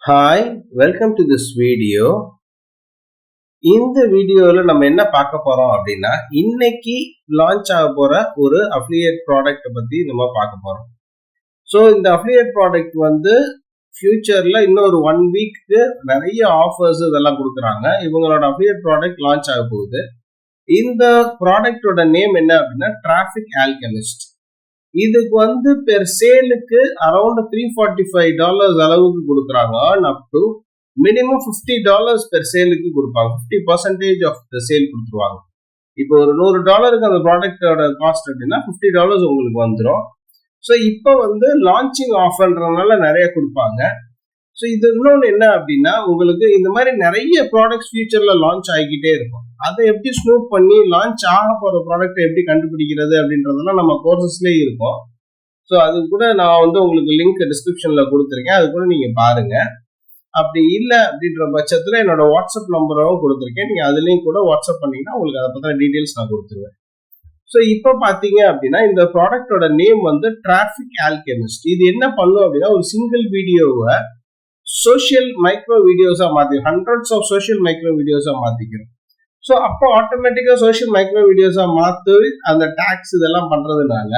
Hi, welcome to this video. இந்த வீடியோல நம்ம என்ன பார்க்க போறோம் அப்படின்னா இன்னைக்கு லான்ச் ஆக போற ஒரு அஃபிலியேட் ப்ராடக்ட் பத்தி நம்ம பார்க்க போறோம். ஸோ இந்த அஃபிலியேட் ப்ராடக்ட் வந்து ஃபியூச்சர்ல இன்னொரு 1 வீக்கு நிறைய ஆஃபர்ஸ் இதெல்லாம் கொடுக்குறாங்க. இவங்களோட அஃபிலியேட் ப்ராடக்ட் லான்ச் ஆக போகுது. இந்த ப்ராடக்டோட நேம் என்ன அப்படின்னா டிராஃபிக் ஆல்கெமிஸ்ட். இதுக்கு வந்து பெர் சேலுக்கு அரௌண்ட் $345 அளவுக்கு கொடுக்குறாங்க. அப் டு மினிமம் $50 பெர் சேலுக்கு கொடுப்பாங்க. 50% ஆஃப் த சேல் கொடுத்துருவாங்க. இப்போ ஒரு $100 அந்த ப்ராடக்டோட காஸ்ட் அப்படின்னா $50 உங்களுக்கு வந்துடும். ஸோ இப்போ வந்து லான்ச்சிங் ஆஃபர்ன்றதுனால நிறைய கொடுப்பாங்க. ஸோ இது இன்னொன்று என்ன அப்படின்னா உங்களுக்கு இந்த மாதிரி நிறைய ப்ராடக்ட்ஸ் ஃபியூச்சர்ல லான்ச் ஆகிக்கிட்டே இருக்கும். அதை எப்படி ஸ்னூப் பண்ணி லான்ச் ஆக போற ப்ராடக்ட் எப்படி கண்டுபிடிக்கிறது அப்படின்றதெல்லாம் நம்ம கோர்சஸ்லேயே இருக்கும். ஸோ அது கூட நான் வந்து உங்களுக்கு லிங்க் டிஸ்கிரிப்ஷன்ல கொடுத்துருக்கேன். அது கூட நீங்க பாருங்க. அப்படி இல்லை அப்படின்ற பட்சத்தில் என்னோட வாட்ஸ்அப் நம்பரும் கொடுத்துருக்கேன். நீங்க அதுலேயும் கூட வாட்ஸ்அப் பண்ணீங்கன்னா உங்களுக்கு அதை பற்றின டீட்டெயில்ஸ் நான் கொடுத்துருவேன். ஸோ இப்போ பார்த்தீங்க அப்படின்னா இந்த ப்ராடக்டோட நேம் வந்து டிராஃபிக் ஆல்கெமிஸ்ட். இது என்ன பண்ணும் அப்படின்னா ஒரு சிங்கிள் வீடியோவை சோஷியல் மைக்ரோ வீடியோஸா மாத்தி ஹண்ட்ரட்ஸ் ஆஃப் சோஷியல் மைக்ரோ வீடியோஸா மாத்திக்கிறோம். ஸோ அப்போ ஆட்டோமேட்டிக்கா சோஷியல் மைக்ரோ வீடியோஸா மாற்றி அந்த டாக்ஸ் இதெல்லாம் பண்றதுனால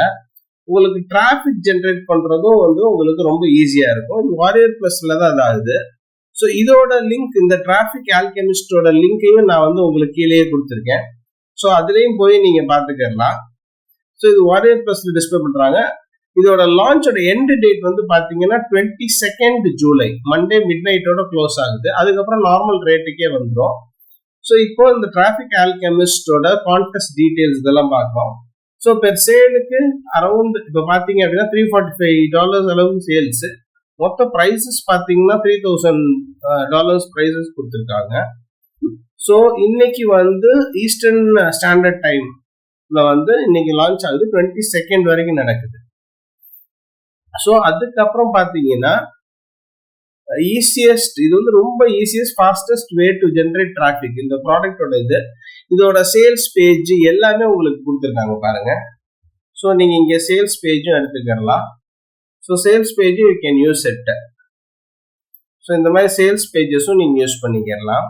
உங்களுக்கு டிராஃபிக் ஜென்ரேட் பண்றதும் வந்து உங்களுக்கு ரொம்ப ஈஸியா இருக்கும். இது வாரியர் பிளஸ்ல தான் அதாகுது. ஸோ இதோட லிங்க் இந்த டிராஃபிக் ஆல்கெமிஸ்டோட லிங்கையும் நான் வந்து உங்களுக்கு கீழேயே கொடுத்துருக்கேன். ஸோ அதுலேயும் போய் நீங்க பார்த்துக்கலாம். ஸோ இது வாரியர் பிளஸ்ல டிஸ்பிளே பண்றாங்க. இதோட லான்ச்சோட எண்ட் டேட் வந்து பாத்தீங்கன்னா 22 ஜூலை மண்டே மிட் நைட்டோட க்ளோஸ் ஆகுது. அதுக்கப்புறம் நார்மல் ரேட்டுக்கே வந்துடும். ஸோ இப்போ இந்த டிராஃபிக் ஆல்கெமிஸ்டோட கான்டெஸ்ட் டீடைல்ஸ் இதெல்லாம் பார்க்கலாம். ஸோ பெர் சேலுக்கு அரௌண்ட் இப்போ பார்த்தீங்க அப்படின்னா $345 அளவுக்கு சேல்ஸ். மொத்த ப்ரைஸஸ் பார்த்தீங்கன்னா $3000 ப்ரைஸஸ் கொடுத்துருக்காங்க. ஸோ இன்னைக்கு வந்து ஈஸ்டர்ன் ஸ்டாண்டர்ட் டைம்ல வந்து இன்னைக்கு லான்ச் ஆகுது. 22 வரைக்கும் நடக்குது. ஸோ அதுக்கப்புறம் பார்த்தீங்கன்னா இது வந்து ரொம்ப easiest fastest way to generate traffic. இந்த ப்ராடக்டோட இதோட சேல்ஸ் பேஜ் எல்லாமே உங்களுக்கு கொடுத்துருக்காங்க பாருங்க. ஸோ நீங்க இங்க சேல்ஸ் பேஜும் எடுத்துக்கலாம். So sales page you can use it. So இந்த மாதிரி சேல்ஸ் பேஜஸும் நீங்க யூஸ் பண்ணிக்கலாம்.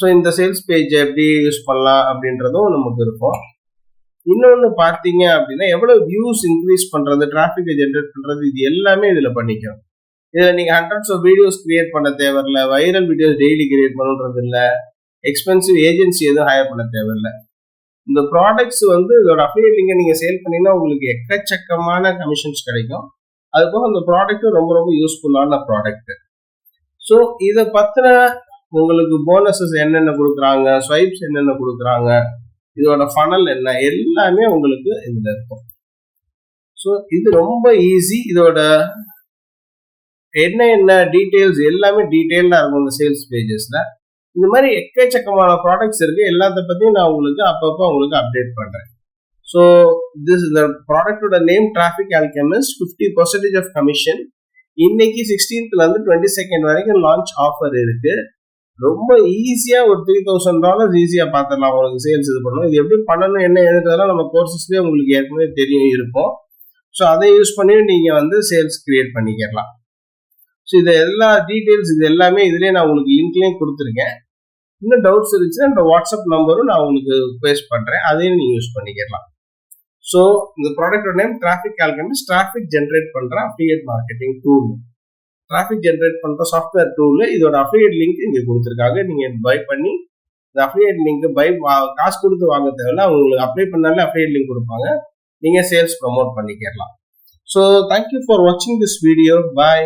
ஸோ இந்த சேல்ஸ் பேஜ் எப்படி யூஸ் பண்ணலாம் அப்படின்றதும் நமக்கு இருக்கும். இன்னொன்று பார்த்தீங்க அப்படின்னா எவ்வளவு வியூஸ் இன்க்ரீஸ் பண்றது, டிராஃபிக்கை ஜென்ரேட் பண்றது, இது எல்லாமே இதுல பண்ணிக்கும். இதில் நீங்க ஹண்ட்ரட்ஸ் ஆஃப் வீடியோஸ் கிரியேட் பண்ண தேவையில்ல, வைரல் வீடியோஸ் டெய்லி கிரியேட் பண்ணுறது இல்லை, எக்ஸ்பென்சிவ் ஏஜென்சி எதுவும் ஹையர் பண்ண தேவையில்லை. இந்த ப்ராடக்ட்ஸ் வந்து இதோட அஃபிலியேட் லிங்கை நீங்க சேல் பண்ணீங்கன்னா உங்களுக்கு எக்கச்சக்கமான கமிஷன்ஸ் கிடைக்கும். அதுபோக இந்த ப்ராடக்ட்டும் ரொம்ப ரொம்ப யூஸ்ஃபுல்லான ப்ராடக்ட். ஸோ இதை பத்தின உங்களுக்கு போனஸஸ் என்னென்ன கொடுக்குறாங்க, ஸ்வைப்ஸ் என்னென்ன கொடுக்குறாங்க, இதோட ஃபனல் என்ன, எல்லாமே உங்களுக்கு இதுல இருக்கும். ஸோ இது ரொம்ப ஈஸி. இதோட என்ன டீடைல்ஸ் எல்லாமே டீடைல்டா இருக்கும் இந்த சேல்ஸ் பேஜஸ்ல. இந்த மாதிரி எக்கச்சக்கமான ப்ராடக்ட்ஸ் இருக்கு. எல்லாத்த பத்தியும் நான் உங்களுக்கு அப்பப்போ உங்களுக்கு அப்டேட் பண்றேன். ஸோ திஸ் இந்த ப்ராடக்டோட name traffic alchemist. 50% off commission. இன்னைக்கு 16th இருந்து 22 வரைக்கும் லான்ச் ஆஃபர் இருக்கு. ரொம்ப ஈஸியா ஒரு $3000 ஈஸியா பார்த்துடலாம். உங்களுக்கு சேல்ஸ் இது பண்ணணும். இது எப்படி பண்ணணும் என்ன எழுதுறதெல்லாம் நம்ம கோர்சஸ்லேயே உங்களுக்கு ஏற்கனவே தெரியும் இருக்கும். ஸோ அதை யூஸ் பண்ணி நீங்க வந்து சேல்ஸ் கிரியேட் பண்ணிக்கலாம். ஸோ இது எல்லா டீடைல்ஸ் இது எல்லாமே இதுலேயே நான் உங்களுக்கு லிங்க்லேயும் கொடுத்துருக்கேன். இன்னும் டவுட்ஸ் இருந்துச்சுன்னா இந்த வாட்ஸ்அப் நம்பரும் நான் உங்களுக்கு பேஸ்ட் பண்றேன். அதையும் நீங்க யூஸ் பண்ணிக்கலாம். ஸோ இந்த ப்ராடக்டோட name traffic alchemist. Traffic generate பண்ற affiliate marketing tool, traffic generate பண்ற சாஃப்ட்வேர் டூல். இதோட அஃபிலியேட் லிங்க் இங்க கொடுத்துருக்காங்க. நீங்க பை பண்ணி இந்த அஃபிலியேட் லிங்க் காசு கொடுத்து வாங்க தேவையில்ல. உங்களுக்கு அப்ளை பண்ணாலே அஃபிலியேட் லிங்க் கொடுப்பாங்க. நீங்க சேல்ஸ் ப்ரமோட் பண்ணிக்கலாம். ஸோ தேங்க்யூ ஃபார் வாட்சிங் திஸ் வீடியோ. பாய்.